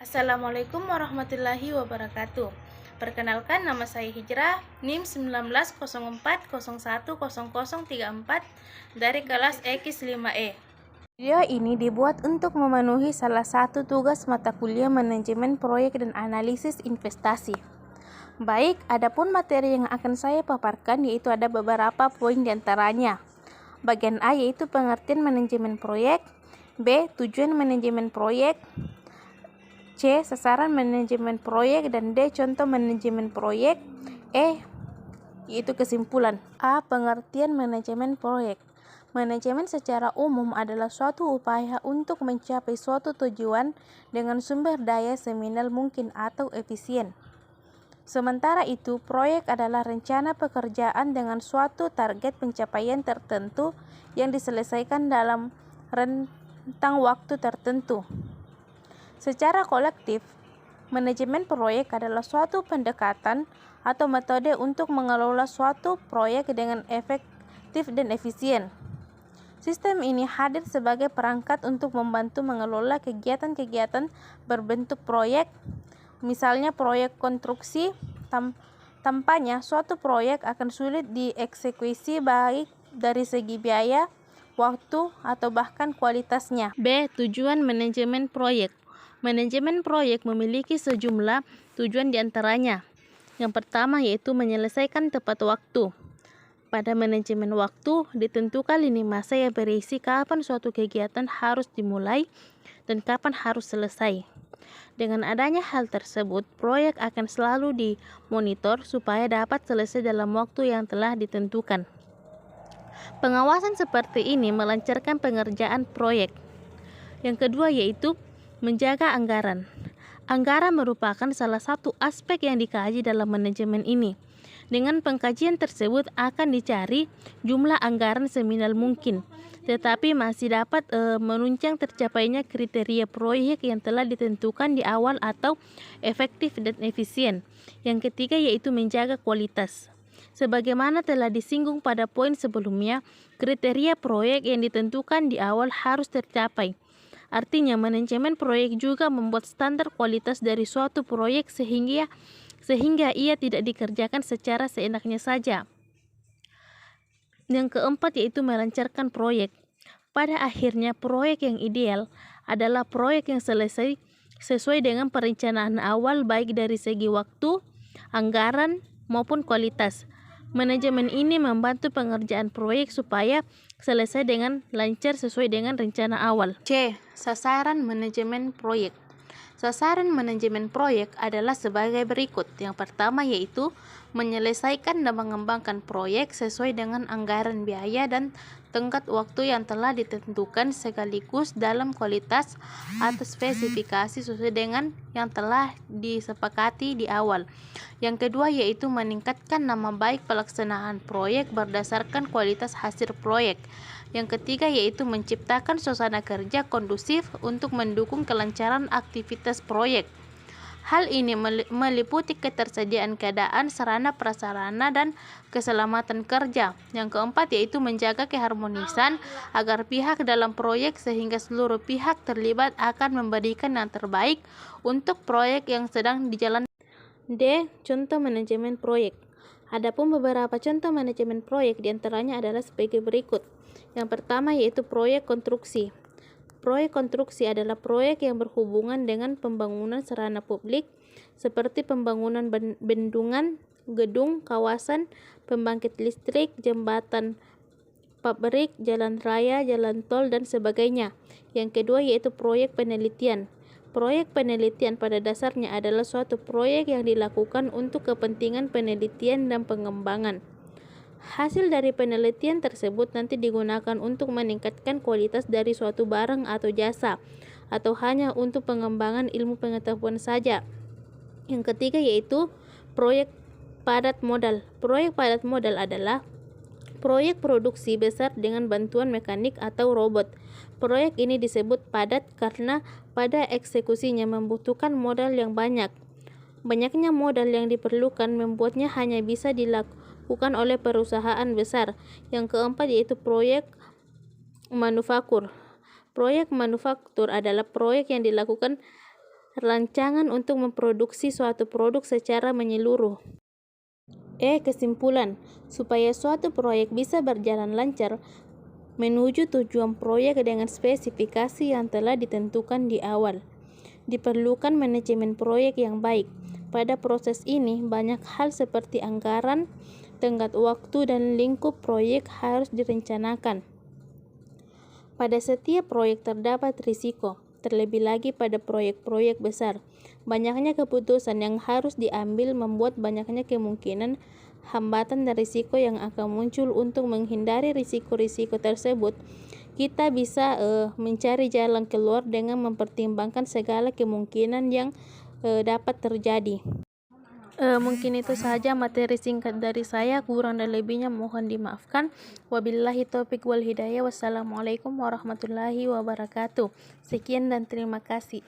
Assalamualaikum warahmatullahi wabarakatuh. Perkenalkan, nama saya Hijrah, NIM 1904010034 dari kelas X5E. Video ini dibuat untuk memenuhi salah satu tugas mata kuliah manajemen proyek dan analisis investasi. Baik, adapun materi yang akan saya paparkan yaitu ada beberapa poin diantaranya. Bagian A yaitu pengertian manajemen proyek, B tujuan manajemen proyek, C. Sasaran manajemen proyek, dan D. Contoh manajemen proyek. E. Yaitu kesimpulan. A. Pengertian manajemen proyek. Manajemen secara umum adalah suatu upaya untuk mencapai suatu tujuan dengan sumber daya seminimal mungkin atau efisien. Sementara itu, proyek adalah rencana pekerjaan dengan suatu target pencapaian tertentu yang diselesaikan dalam rentang waktu tertentu. Secara kolektif, manajemen proyek adalah suatu pendekatan atau metode untuk mengelola suatu proyek dengan efektif dan efisien. Sistem ini hadir sebagai perangkat untuk membantu mengelola kegiatan-kegiatan berbentuk proyek, misalnya proyek konstruksi. Tanpanya, suatu proyek akan sulit dieksekusi baik dari segi biaya, waktu, atau bahkan kualitasnya. B. Tujuan manajemen proyek. Manajemen proyek memiliki sejumlah tujuan diantaranya. Yang pertama yaitu menyelesaikan tepat waktu. Pada manajemen waktu, ditentukan lini masa yang berisi kapan suatu kegiatan harus dimulai dan kapan harus selesai. Dengan adanya hal tersebut, proyek akan selalu dimonitor supaya dapat selesai dalam waktu yang telah ditentukan. Pengawasan seperti ini melancarkan pengerjaan proyek. Yang kedua yaitu menjaga anggaran. Anggaran merupakan salah satu aspek yang dikaji dalam manajemen ini. Dengan pengkajian tersebut akan dicari jumlah anggaran seminimal mungkin, tetapi masih dapat menunjang tercapainya kriteria proyek yang telah ditentukan di awal atau efektif dan efisien. Yang ketiga yaitu menjaga kualitas. Sebagaimana telah disinggung pada poin sebelumnya, kriteria proyek yang ditentukan di awal harus tercapai. Artinya, manajemen proyek juga membuat standar kualitas dari suatu proyek sehingga ia tidak dikerjakan secara seenaknya saja. Yang keempat yaitu melancarkan proyek. Pada akhirnya, proyek yang ideal adalah proyek yang selesai sesuai dengan perencanaan awal baik dari segi waktu, anggaran, maupun kualitas. Manajemen ini membantu pengerjaan proyek supaya selesai dengan lancar sesuai dengan rencana awal. C. Sasaran manajemen proyek. Sasaran manajemen proyek adalah sebagai berikut. Yang pertama yaitu menyelesaikan dan mengembangkan proyek sesuai dengan anggaran biaya dan tenggat waktu yang telah ditentukan sekaligus dalam kualitas atau spesifikasi sesuai dengan yang telah disepakati di awal. Yang kedua yaitu meningkatkan nama baik pelaksanaan proyek berdasarkan kualitas hasil proyek. Yang ketiga yaitu menciptakan suasana kerja kondusif untuk mendukung kelancaran aktivitas proyek. Hal ini meliputi ketersediaan keadaan sarana prasarana dan keselamatan kerja. Yang keempat yaitu menjaga keharmonisan agar pihak dalam proyek sehingga seluruh pihak terlibat akan memberikan yang terbaik untuk proyek yang sedang dijalankan. D. Contoh manajemen proyek. Adapun beberapa contoh manajemen proyek diantaranya adalah sebagai berikut. Yang pertama yaitu proyek konstruksi. Proyek konstruksi adalah proyek yang berhubungan dengan pembangunan sarana publik seperti pembangunan bendungan, gedung, kawasan, pembangkit listrik, jembatan, pabrik, jalan raya, jalan tol, dan sebagainya. Yang kedua yaitu proyek penelitian. Proyek penelitian pada dasarnya adalah suatu proyek yang dilakukan untuk kepentingan penelitian dan pengembangan. Hasil dari penelitian tersebut nanti digunakan untuk meningkatkan kualitas dari suatu barang atau jasa, atau hanya untuk pengembangan ilmu pengetahuan saja. Yang ketiga yaitu proyek padat modal. Proyek padat modal adalah proyek produksi besar dengan bantuan mekanik atau robot. Proyek ini disebut padat karena pada eksekusinya membutuhkan modal yang banyak. Banyaknya modal yang diperlukan membuatnya hanya bisa dilakukan oleh perusahaan besar. Yang keempat yaitu proyek manufaktur. Proyek manufaktur adalah proyek yang dilakukan rancangan untuk memproduksi suatu produk secara menyeluruh. Kesimpulan, supaya suatu proyek bisa berjalan lancar menuju tujuan proyek dengan spesifikasi yang telah ditentukan di awal. Diperlukan manajemen proyek yang baik. Pada proses ini, banyak hal seperti anggaran, tenggat waktu, dan lingkup proyek harus direncanakan. Pada setiap proyek terdapat risiko, terlebih lagi pada proyek-proyek besar. Banyaknya keputusan yang harus diambil membuat banyaknya kemungkinan hambatan dan risiko yang akan muncul. Untuk menghindari risiko-risiko tersebut, kita bisa mencari jalan keluar dengan mempertimbangkan segala kemungkinan yang dapat terjadi. Mungkin itu saja materi singkat dari saya, kurang dan lebihnya mohon dimaafkan. Wabillahi taufiq wal hidayah. Wassalamualaikum warahmatullahi wabarakatuh. Sekian dan terima kasih.